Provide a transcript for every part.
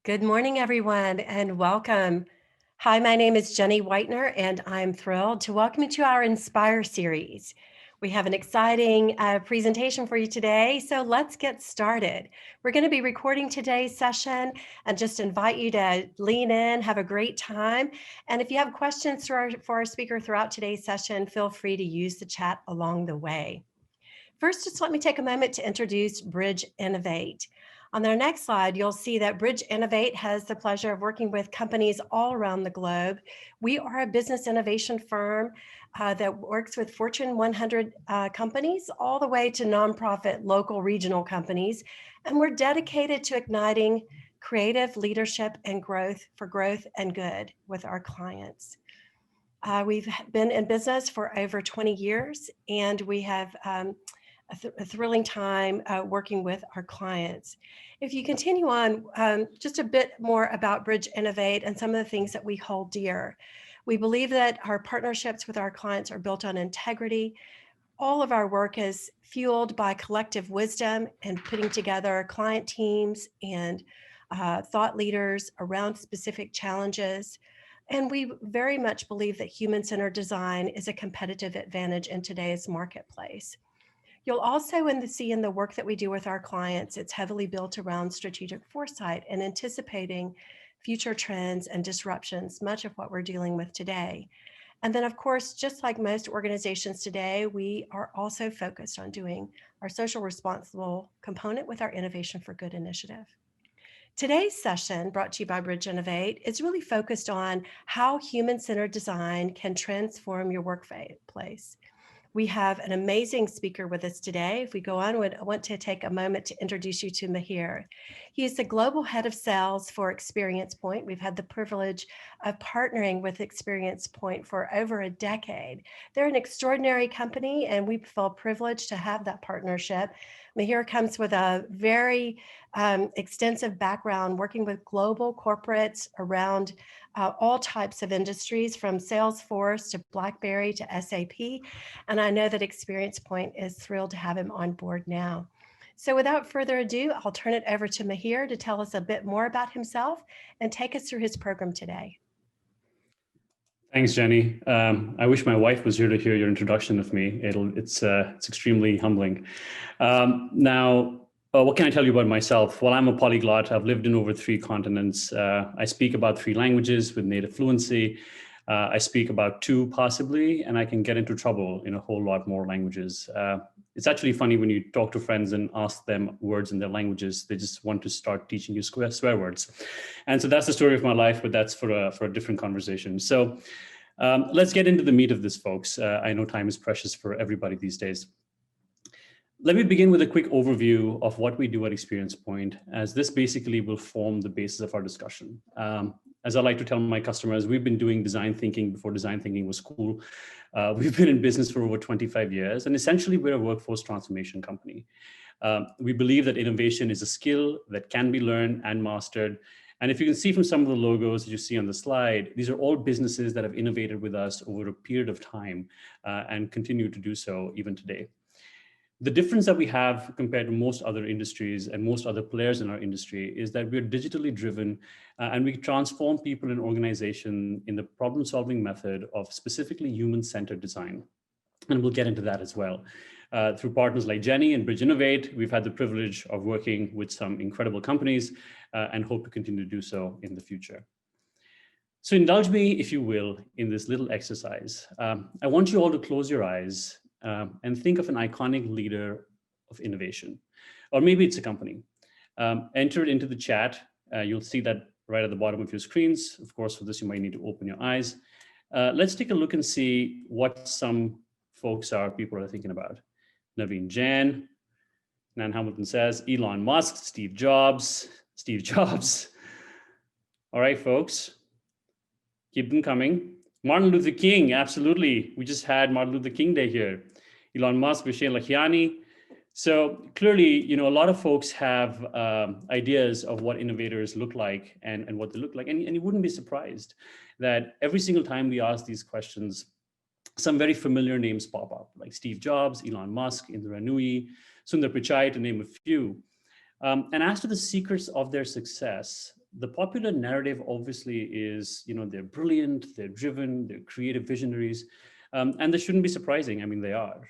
Good morning, everyone, and welcome. Hi, my name is Jenny Whitener, and I'm thrilled to welcome you to our Inspire series. We have an exciting presentation for you today, so let's get started. We're going to be recording today's session and just invite you to lean in, have a great time. And if you have questions for our speaker throughout today's session, feel free to use the chat along the way. First, just let me take a moment to introduce Bridge Innovate. On our next slide, you'll see that Bridge Innovate has the pleasure of working with companies all around the globe. We are a business innovation firm that works with Fortune 100 companies all the way to nonprofit, local, regional companies. And we're dedicated to igniting creative leadership and growth for growth and good with our clients. We've been in business for over 20 years, and we have a thrilling time working with our clients. If you continue on, just a bit more about Bridge Innovate and some of the things that we hold dear. We believe that our partnerships with our clients are built on integrity. All of our work is fueled by collective wisdom and putting together client teams and thought leaders around specific challenges. And we very much believe that human-centered design is a competitive advantage in today's marketplace. You'll also see in the work that we do with our clients, it's heavily built around strategic foresight and anticipating future trends and disruptions, much of what we're dealing with today. And then, of course, just like most organizations today, we are also focused on doing our social responsible component with our Innovation for Good initiative. Today's session, brought to you by Bridge Innovate, is really focused on how human-centered design can transform your workplace. We have an amazing speaker with us today. If we go on, I want to take a moment to introduce you to Mihir. He is the global head of sales for ExperiencePoint. We've had the privilege of partnering with ExperiencePoint for over a decade. They're an extraordinary company, and we feel privileged to have that partnership. Mihir comes with a very extensive background working with global corporates around all types of industries, from Salesforce to BlackBerry to SAP. And I know that ExperiencePoint is thrilled to have him on board now. So without further ado, I'll turn it over to Mihir to tell us a bit more about himself and take us through his program today. Thanks, Jenny. I wish my wife was here to hear your introduction of me. It's extremely humbling. What can I tell you about myself? Well, I'm a polyglot. I've lived in over 3 continents. I speak about 3 languages with native fluency. I speak about 2 possibly, and I can get into trouble in a whole lot more languages. It's actually funny when you talk to friends and ask them words in their languages, they just want to start teaching you swear words. And so that's the story of my life, but that's for a different conversation. So let's get into the meat of this, folks. I know time is precious for everybody these days. Let me begin with a quick overview of what we do at ExperiencePoint, as this basically will form the basis of our discussion. As I like to tell my customers, we've been doing design thinking before design thinking was cool. We've been in business for over 25 years, and essentially we're a workforce transformation company. We believe that innovation is a skill that can be learned and mastered. And if you can see from some of the logos that you see on the slide, these are all businesses that have innovated with us over a period of time and continue to do so even today. The difference that we have compared to most other industries and most other players in our industry is that we're digitally driven and we transform people in organization in the problem-solving method of specifically human-centered design. And we'll get into that as well. Through partners like Jenny and Bridge Innovate, we've had the privilege of working with some incredible companies and hope to continue to do so in the future. So indulge me, if you will, in this little exercise. I want you all to close your eyes and think of an iconic leader of innovation, or maybe it's a company. Enter it into the chat. You'll see that right at the bottom of your screens. Of course, for this, you might need to open your eyes. Let's take a look and see what some folks people are thinking about. Naveen Jain, Nan Hamilton says, Elon Musk, Steve Jobs. All right, folks, keep them coming. Martin Luther King, absolutely. We just had Martin Luther King Day here. Elon Musk, Vishen Lakhiani. So clearly, a lot of folks have ideas of what innovators look like and what they look like. And you wouldn't be surprised that every single time we ask these questions, some very familiar names pop up, like Steve Jobs, Elon Musk, Indra Nooyi, Sundar Pichai, to name a few. And as to the secrets of their success, the popular narrative obviously is, they're brilliant, they're driven, they're creative visionaries, and this shouldn't be surprising. I mean, they are.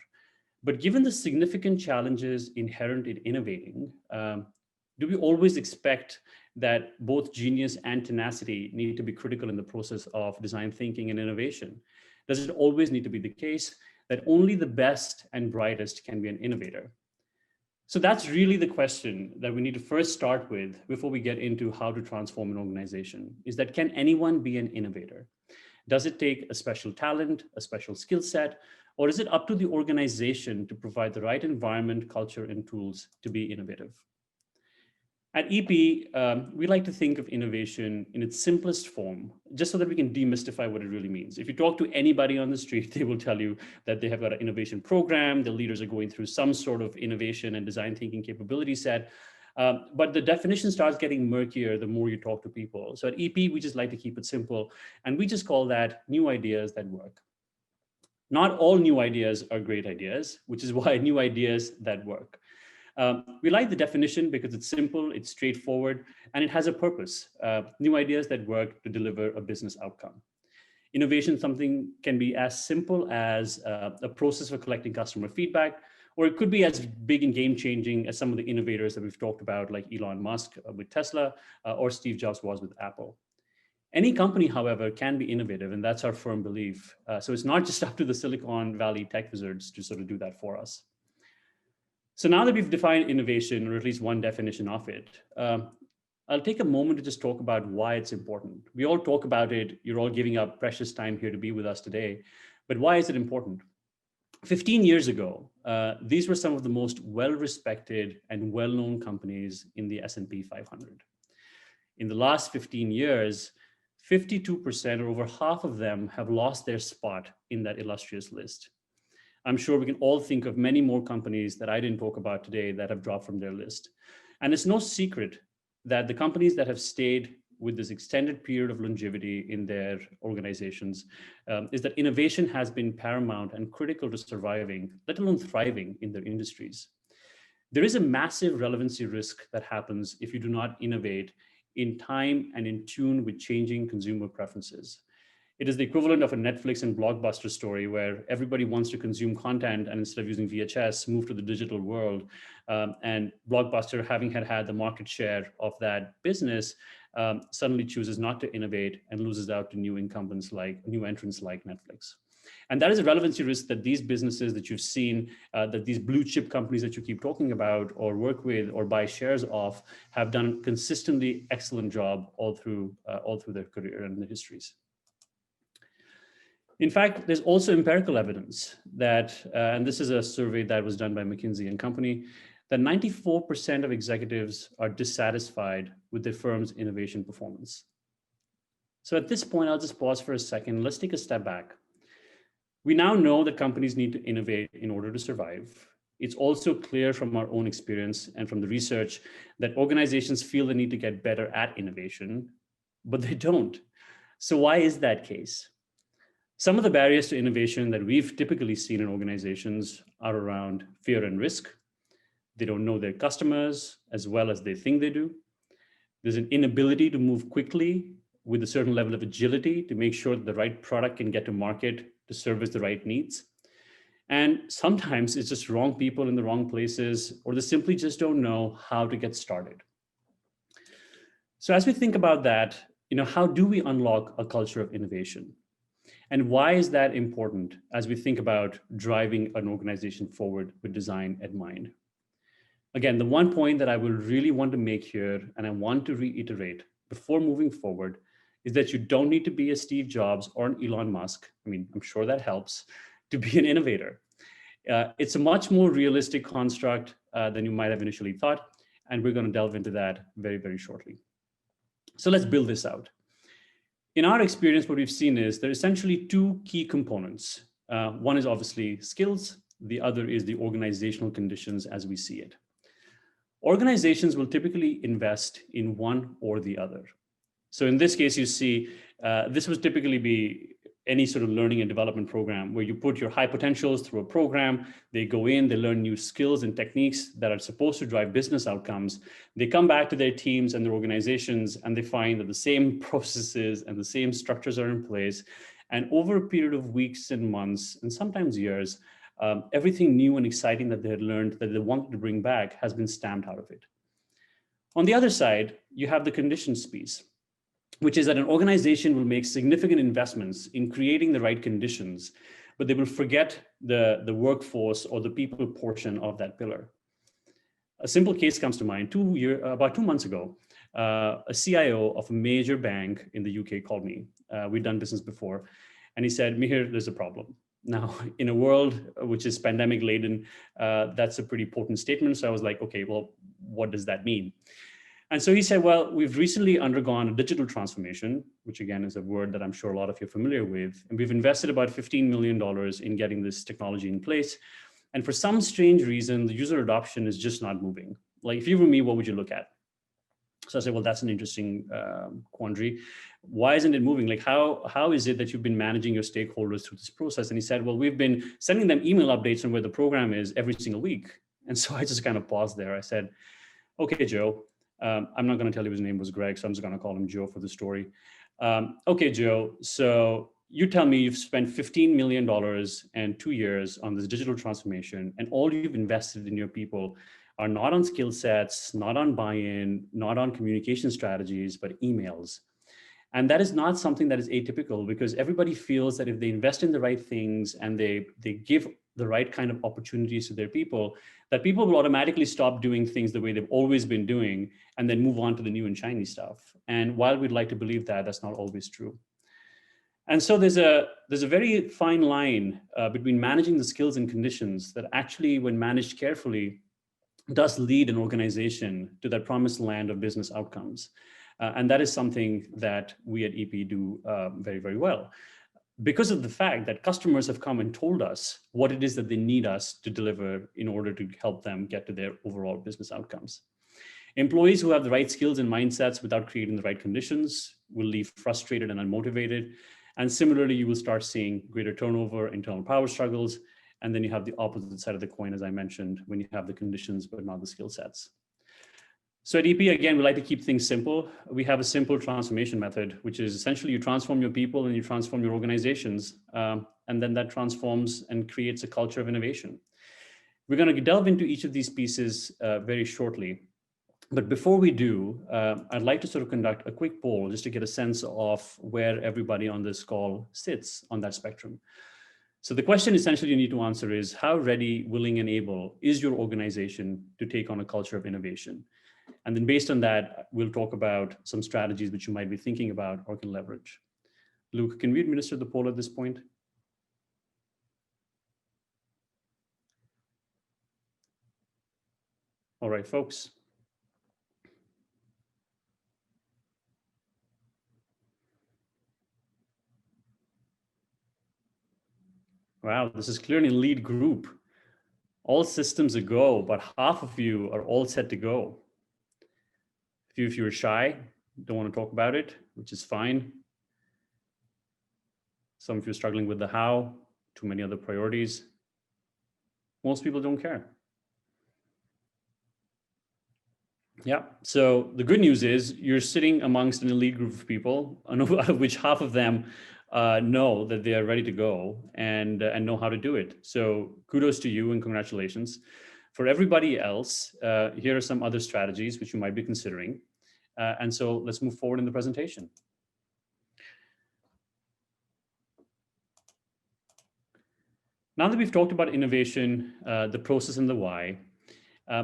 But given the significant challenges inherent in innovating, do we always expect that both genius and tenacity need to be critical in the process of design thinking and innovation? Does it always need to be the case that only the best and brightest can be an innovator? So that's really the question that we need to first start with before we get into how to transform an organization, is that can anyone be an innovator? Does it take a special talent, a special skill set, or is it up to the organization to provide the right environment, culture, and tools to be innovative? At EP, we like to think of innovation in its simplest form, just so that we can demystify what it really means. If you talk to anybody on the street, they will tell you that they have got an innovation program, the leaders are going through some sort of innovation and design thinking capability set. But the definition starts getting murkier the more you talk to people. So at EP, we just like to keep it simple, and we just call that new ideas that work. Not all new ideas are great ideas, which is why new ideas that work. We like the definition because it's simple, it's straightforward, and it has a purpose. New ideas that work to deliver a business outcome. Innovation, something can be as simple as a process for collecting customer feedback, or it could be as big and game-changing as some of the innovators that we've talked about, like Elon Musk with Tesla, or Steve Jobs was with Apple. Any company, however, can be innovative, and that's our firm belief. So it's not just up to the Silicon Valley tech wizards to sort of do that for us. So now that we've defined innovation, or at least one definition of it, I'll take a moment to just talk about why it's important. We all talk about it. You're all giving up precious time here to be with us today. But why is it important? 15 years ago, these were some of the most well-respected and well-known companies in the S&P 500. In the last 15 years, 52% or over half of them have lost their spot in that illustrious list. I'm sure we can all think of many more companies that I didn't talk about today that have dropped from their list. And it's no secret that the companies that have stayed with this extended period of longevity in their organizations is that innovation has been paramount and critical to surviving, let alone thriving in their industries. There is a massive relevancy risk that happens if you do not innovate in time and in tune with changing consumer preferences. It is the equivalent of a Netflix and Blockbuster story where everybody wants to consume content and instead of using VHS, move to the digital world. And Blockbuster, having had the market share of that business, suddenly chooses not to innovate and loses out to new entrants like Netflix. And that is a relevancy risk that these businesses that you've seen, that these blue chip companies that you keep talking about or work with or buy shares of have done consistently excellent job all through their career and their histories. In fact, there's also empirical evidence that, and this is a survey that was done by McKinsey and Company, that 94% of executives are dissatisfied with their firm's innovation performance. So at this point, I'll just pause for a second. Let's take a step back. We now know that companies need to innovate in order to survive. It's also clear from our own experience and from the research that organizations feel the need to get better at innovation, but they don't. So why is that case? Some of the barriers to innovation that we've typically seen in organizations are around fear and risk. They don't know their customers as well as they think they do. There's an inability to move quickly with a certain level of agility to make sure that the right product can get to market to service the right needs. And sometimes it's just wrong people in the wrong places, or they simply just don't know how to get started. So as we think about that, how do we unlock a culture of innovation? And why is that important as we think about driving an organization forward with design in mind? Again, the one point that I will really want to make here, and I want to reiterate before moving forward, is that you don't need to be a Steve Jobs or an Elon Musk. I mean, I'm sure that helps to be an innovator. It's a much more realistic construct than you might have initially thought. And we're going to delve into that very, very shortly. So let's build this out. In our experience, what we've seen is there are essentially two key components. One is obviously skills. The other is the organizational conditions as we see it. Organizations will typically invest in one or the other. So in this case, you see, this would typically be any sort of learning and development program where you put your high potentials through a program, they go in, they learn new skills and techniques that are supposed to drive business outcomes. They come back to their teams and their organizations and they find that the same processes and the same structures are in place. And over a period of weeks and months, and sometimes years, everything new and exciting that they had learned that they wanted to bring back has been stamped out of it. On the other side, you have the conditions piece, which is that an organization will make significant investments in creating the right conditions, but they will forget the workforce or the people portion of that pillar. A simple case comes to mind. About 2 months ago, a CIO of a major bank in the UK called me. We'd done business before, and he said, Mihir, there's a problem. Now, in a world which is pandemic laden, that's a pretty potent statement. So I was like, okay, well, what does that mean? And so he said, well, we've recently undergone a digital transformation, which again is a word that I'm sure a lot of you are familiar with. And we've invested about $15 million in getting this technology in place. And for some strange reason, the user adoption is just not moving. Like if you were me, what would you look at? So I said, well, that's an interesting quandary. Why isn't it moving? Like how is it that you've been managing your stakeholders through this process? And he said, well, we've been sending them email updates on where the program is every single week. And so I just kind of paused there. I said, okay, Joe, I'm not going to tell you his name was Greg, so I'm just going to call him Joe for the story. Okay, Joe, so you tell me you've spent $15 million and 2 years on this digital transformation, and all you've invested in your people are not on skill sets, not on buy-in, not on communication strategies, but emails. And that is not something that is atypical, because everybody feels that if they invest in the right things and they give the right kind of opportunities to their people, that people will automatically stop doing things the way they've always been doing and then move on to the new and shiny stuff. And while we'd like to believe that, that's not always true. And so there's a very fine line between managing the skills and conditions that actually, when managed carefully, does lead an organization to that promised land of business outcomes. And that is something that we at EP do very, very well, because of the fact that customers have come and told us what it is that they need us to deliver in order to help them get to their overall business outcomes. Employees who have the right skills and mindsets without creating the right conditions will leave frustrated and unmotivated. And similarly, you will start seeing greater turnover, internal power struggles, and then you have the opposite side of the coin, as I mentioned, when you have the conditions but not the skill sets. So at EP, again, we like to keep things simple. We have a simple transformation method, which is essentially you transform your people and you transform your organizations, and then that transforms and creates a culture of innovation. We're going to delve into each of these pieces very shortly. But before we do, I'd like to sort of conduct a quick poll just to get a sense of where everybody on this call sits on that spectrum. So the question essentially you need to answer is, how ready, willing, and able is your organization to take on a culture of innovation? And then based on that, we'll talk about some strategies which you might be thinking about or can leverage. Luke, can we administer the poll at this point? All right, folks. Wow, this is clearly a lead group. All systems a go, but half of you are all set to go. If you're shy, don't want to talk about it, which is fine. Some of you are struggling with the how, too many other priorities. Most people don't care. Yeah, so the good news is you're sitting amongst an elite group of people, out of which half of them know that they are ready to go and know how to do it. So kudos to you and congratulations. For everybody else, here are some other strategies which you might be considering. And so let's move forward in the presentation. Now that we've talked about innovation, the process and the why,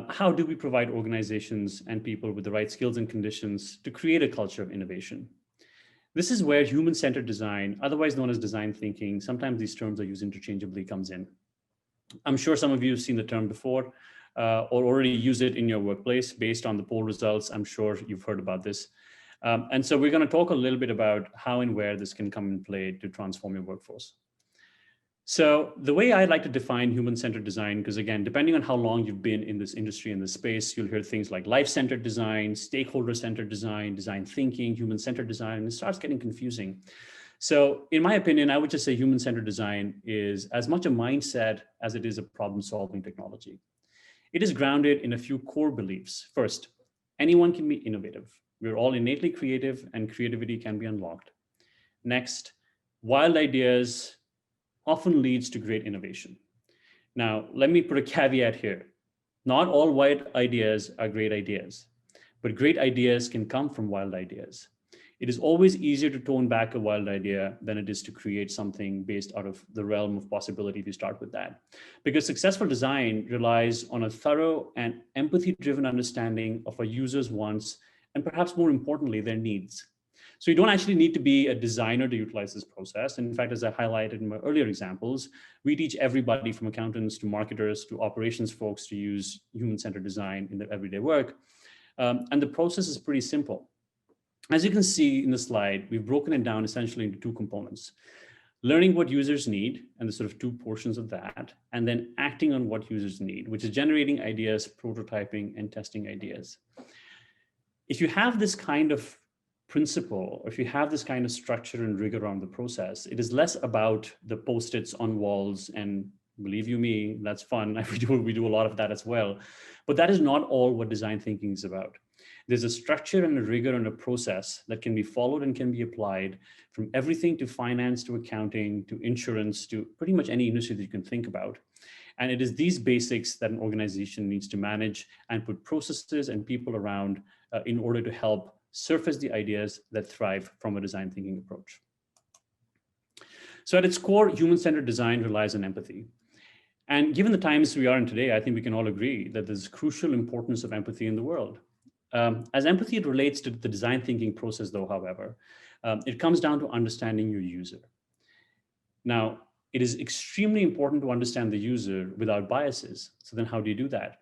how do we provide organizations and people with the right skills and conditions to create a culture of innovation? This is where human-centered design, otherwise known as design thinking, sometimes these terms are used interchangeably, comes in. I'm sure some of you have seen the term before or already use it in your workplace based on the poll results. I'm sure you've heard about this. And so we're going to talk a little bit about how and where this can come in play to transform your workforce. So the way I like to define human-centered design, because again, depending on how long you've been in this industry, in this space, you'll hear things like life-centered design, stakeholder-centered design, design thinking, human-centered design, and it starts getting confusing. So in my opinion, I would just say human-centered design is as much a mindset as it is a problem-solving technology. It is grounded in a few core beliefs. First, anyone can be innovative. We're all innately creative and creativity can be unlocked. Next, wild ideas often leads to great innovation. Now, let me put a caveat here. Not all wild ideas are great ideas, but great ideas can come from wild ideas. It is always easier to tone back a wild idea than it is to create something based out of the realm of possibility if you start with that. Because successful design relies on a thorough and empathy-driven understanding of a user's wants, and perhaps more importantly, their needs. So you don't actually need to be a designer to utilize this process. In fact, as I highlighted in my earlier examples, we teach everybody from accountants to marketers to operations folks to use human-centered design in their everyday work. And the process is pretty simple. As you can see in the slide, we've broken it down essentially into two components: learning what users need, and the sort of two portions of that, and then acting on what users need, which is generating ideas, prototyping, and testing ideas. If you have this kind of principle, or if you have this kind of structure and rigor around the process, it is less about the post-its on walls, and believe you me, that's fun. We do a lot of that as well. But that is not all what design thinking is about. There's a structure and a rigor and a process that can be followed and can be applied from everything to finance, to accounting, to insurance, to pretty much any industry that you can think about. And it is these basics that an organization needs to manage and put processes and people around in order to help surface the ideas that thrive from a design thinking approach. So at its core, human-centered design relies on empathy. And given the times we are in today, I think we can all agree that there's crucial importance of empathy in the world. As empathy relates to the design thinking process, though, however, it comes down to understanding your user. Now, it is extremely important to understand the user without biases. So then how do you do that?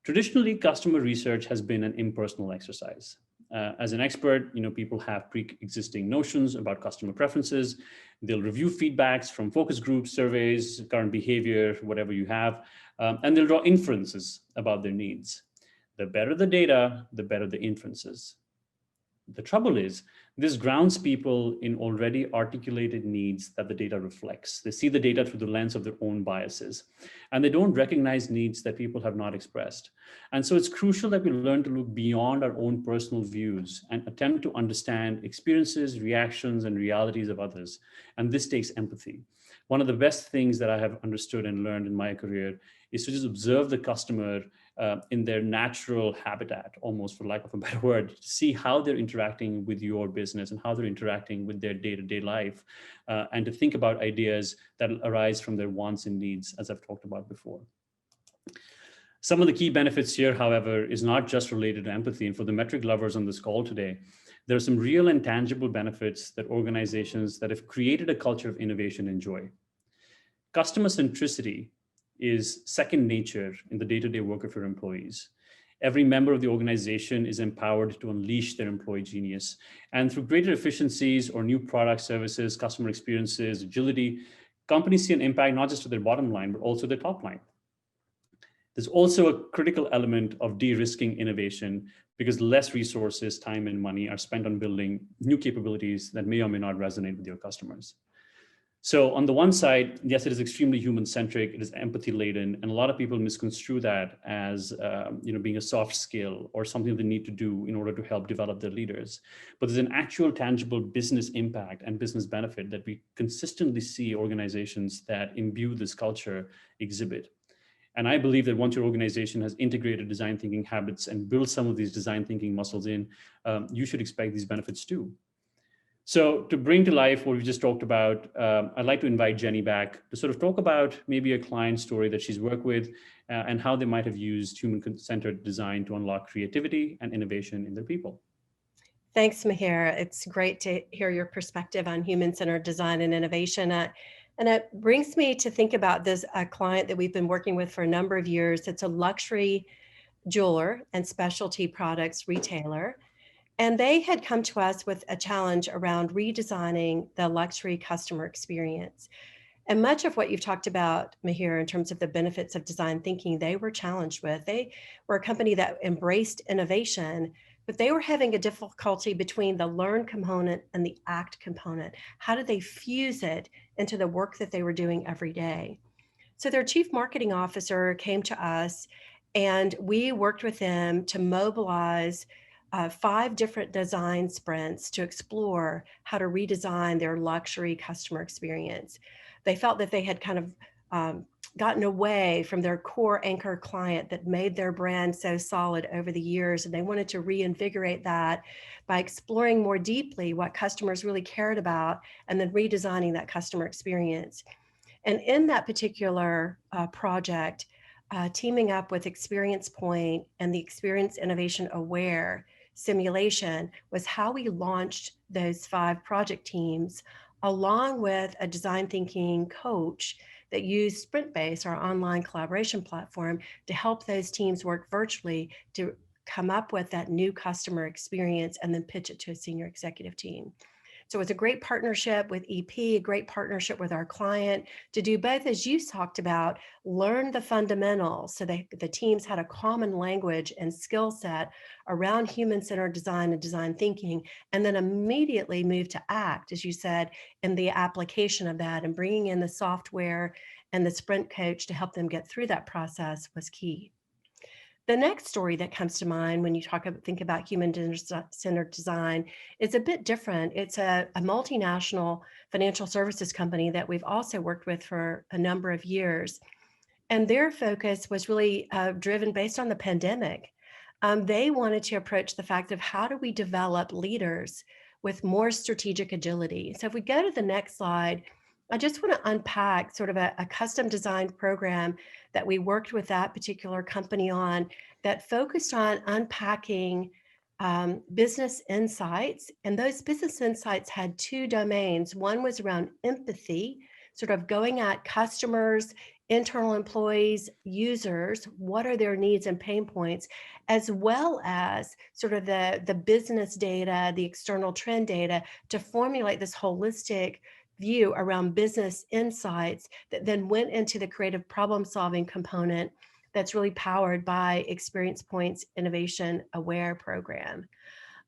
Traditionally, customer research has been an impersonal exercise. As an expert, people have pre-existing notions about customer preferences. They'll review feedbacks from focus groups, surveys, current behavior, whatever you have, and they'll draw inferences about their needs. The better the data, the better the inferences. The trouble is, this grounds people in already articulated needs that the data reflects. They see the data through the lens of their own biases, and they don't recognize needs that people have not expressed. And so it's crucial that we learn to look beyond our own personal views and attempt to understand experiences, reactions, and realities of others. And this takes empathy. One of the best things that I have understood and learned in my career is to just observe the customer in their natural habitat, almost for lack of a better word, to see how they're interacting with your business and how they're interacting with their day-to-day life, and to think about ideas that arise from their wants and needs, as I've talked about before. Some of the key benefits here, however, is not just related to empathy. And for the metric lovers on this call today, there are some real and tangible benefits that organizations that have created a culture of innovation enjoy. Customer centricity is second nature in the day-to-day work of your employees. Every member of the organization is empowered to unleash their employee genius. And through greater efficiencies or new products, services, customer experiences, agility, companies see an impact not just to their bottom line, but also their top line. There's also a critical element of de-risking innovation because less resources, time, and money are spent on building new capabilities that may or may not resonate with your customers. So on the one side, yes, it is extremely human-centric, it is empathy-laden, and a lot of people misconstrue that as being a soft skill or something they need to do in order to help develop their leaders. But there's an actual tangible business impact and business benefit that we consistently see organizations that imbue this culture exhibit. And I believe that once your organization has integrated design thinking habits and built some of these design thinking muscles in, you should expect these benefits too. So to bring to life what we just talked about, I'd like to invite Jenny back to sort of talk about maybe a client story that she's worked with and how they might have used human-centered design to unlock creativity and innovation in their people. Thanks, Mihir. It's great to hear your perspective on human-centered design and innovation. And it brings me to think about this client that we've been working with for a number of years. It's a luxury jeweler and specialty products retailer. And they had come to us with a challenge around redesigning the luxury customer experience. And much of what you've talked about, Mihir, in terms of the benefits of design thinking, they were challenged with. They were a company that embraced innovation, but they were having a difficulty between the learn component and the act component. How did they fuse it into the work that they were doing every day? So their chief marketing officer came to us, and we worked with them to mobilize 5 different design sprints to explore how to redesign their luxury customer experience. They felt that they had kind of gotten away from their core anchor client that made their brand so solid over the years, and they wanted to reinvigorate that by exploring more deeply what customers really cared about and then redesigning that customer experience. And in that particular project, teaming up with ExperiencePoint and the Experience Innovation Aware simulation was how we launched those 5 project teams, along with a design thinking coach that used SprintBase, our online collaboration platform, to help those teams work virtually to come up with that new customer experience and then pitch it to a senior executive team. So it's a great partnership with EP, a great partnership with our client to do both, as you talked about, learn the fundamentals so that the teams had a common language and skill set around human-centered design and design thinking, and then immediately move to act, as you said, in the application of that, and bringing in the software and the sprint coach to help them get through that process was key. The next story that comes to mind when you think about human-centered design is a bit different. It's a multinational financial services company that we've also worked with for a number of years. And their focus was really driven based on the pandemic. They wanted to approach the fact of how do we develop leaders with more strategic agility. So if we go to the next slide, I just want to unpack sort of a custom designed program that we worked with that particular company on that focused on unpacking business insights. And those business insights had 2 domains. One was around empathy, sort of going at customers, internal employees, users, what are their needs and pain points, as well as sort of the business data, the external trend data to formulate this holistic view around business insights that then went into the creative problem solving component that's really powered by ExperiencePoint's Innovation Aware program.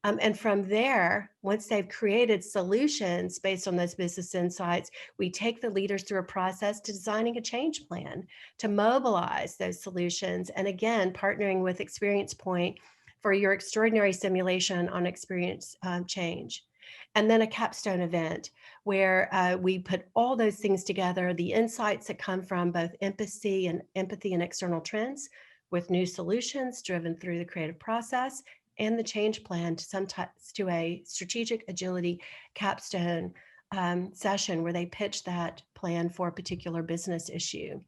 And from there, once they've created solutions based on those business insights, we take the leaders through a process to designing a change plan to mobilize those solutions. And again, partnering with ExperiencePoint for your extraordinary simulation on experience change. And then a capstone event where we put all those things together, the insights that come from both empathy and external trends with new solutions driven through the creative process, and the change plan to a strategic agility capstone session where they pitch that plan for a particular business issue.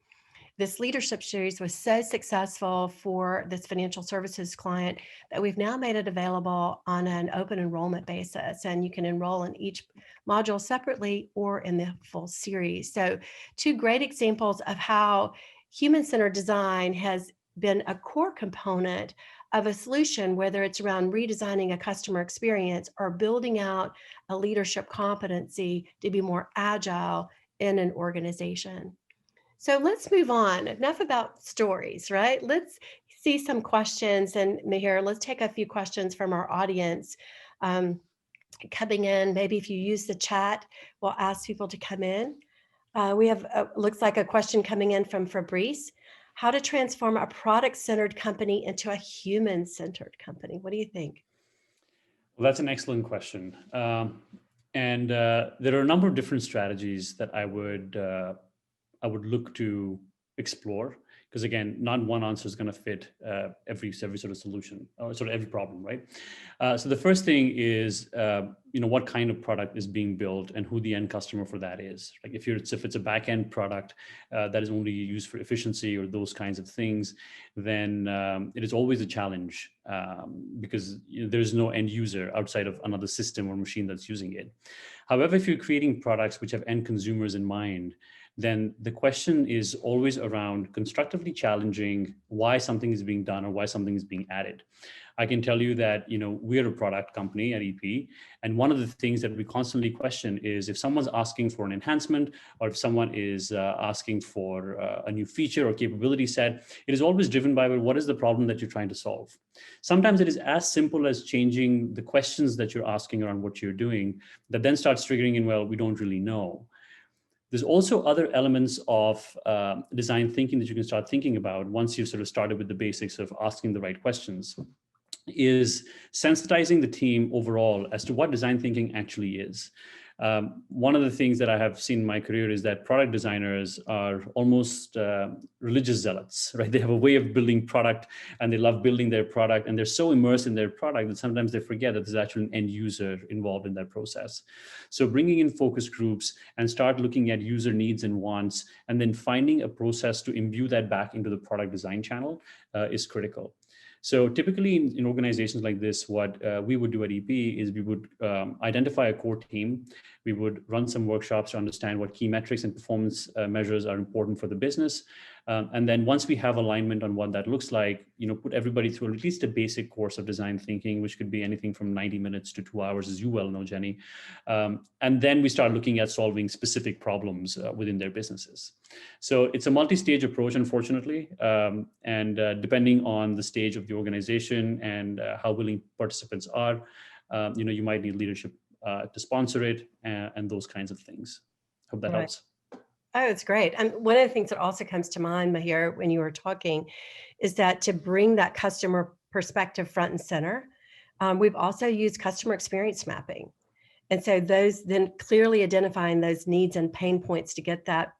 This leadership series was so successful for this financial services client that we've now made it available on an open enrollment basis, and you can enroll in each module separately or in the full series. So 2 great examples of how human-centered design has been a core component of a solution, whether it's around redesigning a customer experience or building out a leadership competency to be more agile in an organization. So let's move on. Enough about stories, right? Let's see some questions. And Mihir, let's take a few questions from our audience coming in. Maybe if you use the chat, we'll ask people to come in. We have, looks like a question coming in from Fabrice. How to transform a product-centered company into a human-centered company? What do you think? Well, that's an excellent question. And there are a number of different strategies that I would look to explore, because again, not one answer is going to fit every sort of solution or sort of every problem, right? So the first thing is, what kind of product is being built and who the end customer for that is. Like if it's a back end product that is only used for efficiency or those kinds of things, then it is always a challenge because there's no end user outside of another system or machine that's using it. However, if you're creating products which have end consumers in mind, then the question is always around constructively challenging why something is being done or why something is being added. I can tell you that, we're a product company at EP, and one of the things that we constantly question is if someone's asking for an enhancement or if someone is asking for a new feature or capability set, it is always driven by, well, what is the problem that you're trying to solve? Sometimes it is as simple as changing the questions that you're asking around what you're doing that then starts triggering in, well, we don't really know. There's also other elements of design thinking that you can start thinking about once you've sort of started with the basics of asking the right questions, is sensitizing the team overall as to what design thinking actually is. One of the things that I have seen in my career is that product designers are almost religious zealots, right? They have a way of building product and they love building their product, and they're so immersed in their product that sometimes they forget that there's actually an end user involved in that process. So bringing in focus groups and start looking at user needs and wants, and then finding a process to imbue that back into the product design channel is critical. So typically in organizations like this, what we would do at EP is we would identify a core team. We would run some workshops to understand what key metrics and performance measures are important for the business. And then once we have alignment on what that looks like, put everybody through at least a basic course of design thinking, which could be anything from 90 minutes to 2 hours, as you well know, Jenny. And then we start looking at solving specific problems within their businesses. So it's a multi-stage approach, unfortunately. And depending on the stage of the organization and how willing participants are, you might need leadership to sponsor it and those kinds of things. Hope that helps. Oh, it's great. And one of the things that also comes to mind, Mihir, when you were talking, is that to bring that customer perspective front and center, we've also used customer experience mapping. And so those then clearly identifying those needs and pain points to get that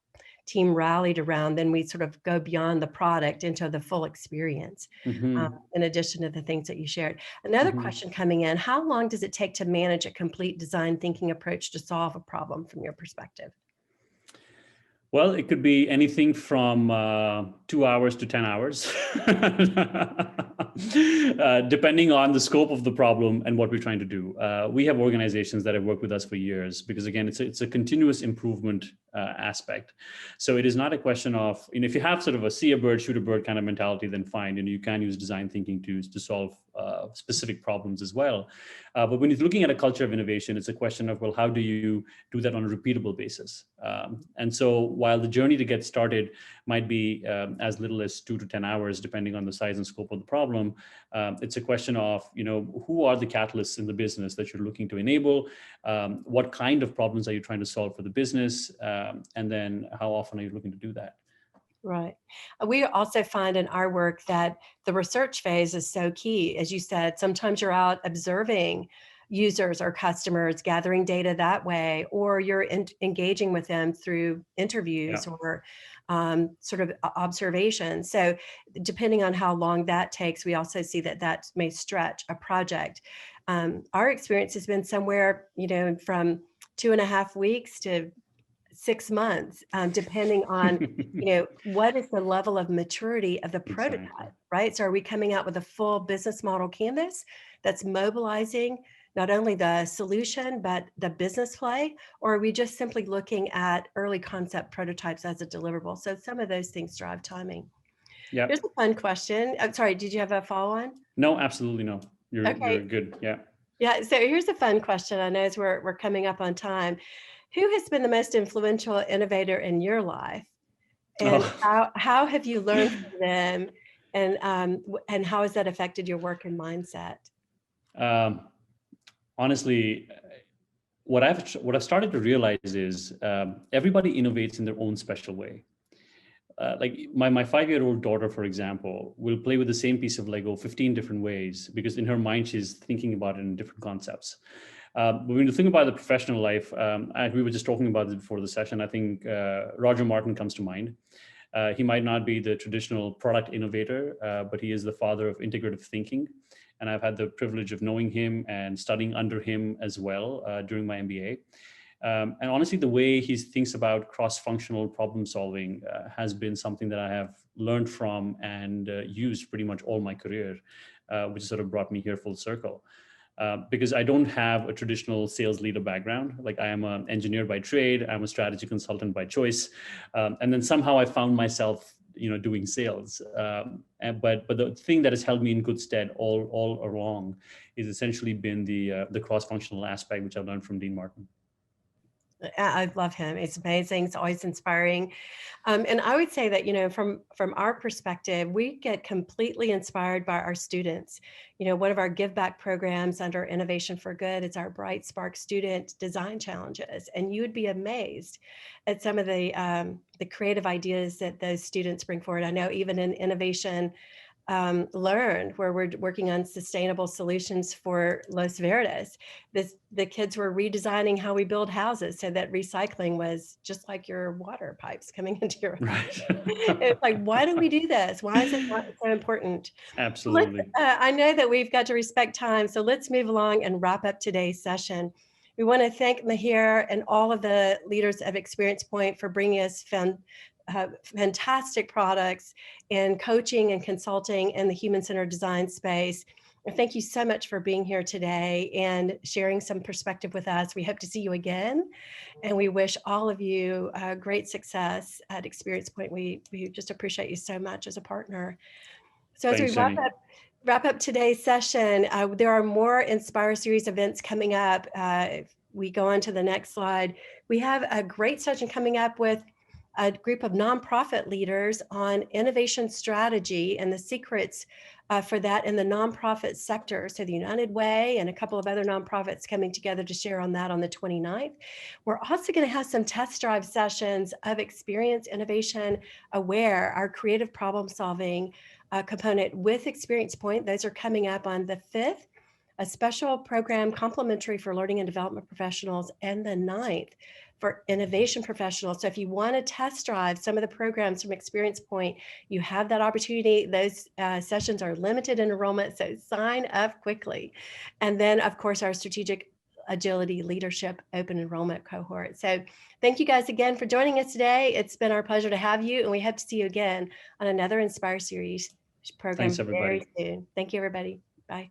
team rallied around, then we sort of go beyond the product into the full experience, in addition to the things that you shared. Another question coming in, how long does it take to manage a complete design thinking approach to solve a problem from your perspective? Well, it could be anything from 2 hours to 10 hours, depending on the scope of the problem and what we're trying to do. We have organizations that have worked with us for years because, again, it's a continuous improvement aspect. So it is not a question of, if you have sort of a see a bird, shoot a bird kind of mentality, then fine, you can use design thinking to solve specific problems as well. But when you're looking at a culture of innovation, it's a question of, well, how do you do that on a repeatable basis? And so while the journey to get started might be as little as 2 to 10 hours, depending on the size and scope of the problem, it's a question of, who are the catalysts in the business that you're looking to enable? What kind of problems are you trying to solve for the business? And then how often are you looking to do that? Right. We also find in our work that the research phase is so key. As you said, sometimes you're out observing users or customers, gathering data that way, or you're engaging with them through interviews or sort of observation. So depending on how long that takes, we also see that may stretch a project. Our experience has been somewhere, from 2.5 weeks to 6 months, depending on, what is the level of maturity of the prototype, right? So are we coming out with a full business model canvas that's mobilizing not only the solution, but the business play, or are we just simply looking at early concept prototypes as a deliverable? So some of those things drive timing. Yeah. Here's a fun question. I'm sorry, did you have a follow-on? No, absolutely no. You're good. Yeah. Yeah. So here's a fun question. I know as we're coming up on time. Who has been the most influential innovator in your life, and how have you learned from them, and how has that affected your work and mindset? Honestly, what I've started to realize is everybody innovates in their own special way. Like my 5-year-old daughter, for example, will play with the same piece of Lego 15 different ways because in her mind she's thinking about it in different concepts. But when you think about the professional life, we were just talking about this before the session. I think Roger Martin comes to mind. He might not be the traditional product innovator, but he is the father of integrative thinking. And I've had the privilege of knowing him and studying under him as well during my MBA. And honestly, the way he thinks about cross-functional problem solving has been something that I have learned from and used pretty much all my career, which sort of brought me here full circle. because I don't have a traditional sales leader background. Like, I am an engineer by trade, I'm a strategy consultant by choice, and then somehow I found myself, doing sales. But the thing that has held me in good stead all along is essentially been the cross-functional aspect, which I've learned from Dean Martin. I love him. It's amazing. It's always inspiring. And I would say that, from our perspective, we get completely inspired by our students. One of our give back programs under Innovation for Good is our Bright Spark Student Design Challenges. And you would be amazed at some of the creative ideas that those students bring forward. I know even in Innovation Learn, where we're working on sustainable solutions for Los Verdes. The kids were redesigning how we build houses so that recycling was just like your water pipes coming into your home. Right. It's like, why do we do this? Why is it so important? Absolutely. I know that we've got to respect time, so let's move along and wrap up today's session. We want to thank Mihir and all of the leaders of ExperiencePoint for bringing us fantastic products in coaching and consulting in the human-centered design space. And thank you so much for being here today and sharing some perspective with us. We hope to see you again, and we wish all of you great success at ExperiencePoint. We just appreciate you so much as a partner. So as we wrap up today's session, there are more Inspire Series events coming up. If we go on to the next slide, we have a great session coming up with a group of nonprofit leaders on innovation strategy and the secrets for that in the nonprofit sector. So the United Way and a couple of other nonprofits coming together to share on that on the 29th. We're also going to have some test drive sessions of Experience Innovation Aware, our creative problem solving component with ExperiencePoint. Those are coming up on the 5th, a special program complimentary for learning and development professionals, and the 9th for innovation professionals. So if you want to test drive some of the programs from ExperiencePoint, you have that opportunity. Those sessions are limited in enrollment, so sign up quickly. And then, of course, our strategic agility leadership open enrollment cohort. So thank you guys again for joining us today. It's been our pleasure to have you, and we hope to see you again on another Inspire Series program very soon. Thank you, everybody. Bye.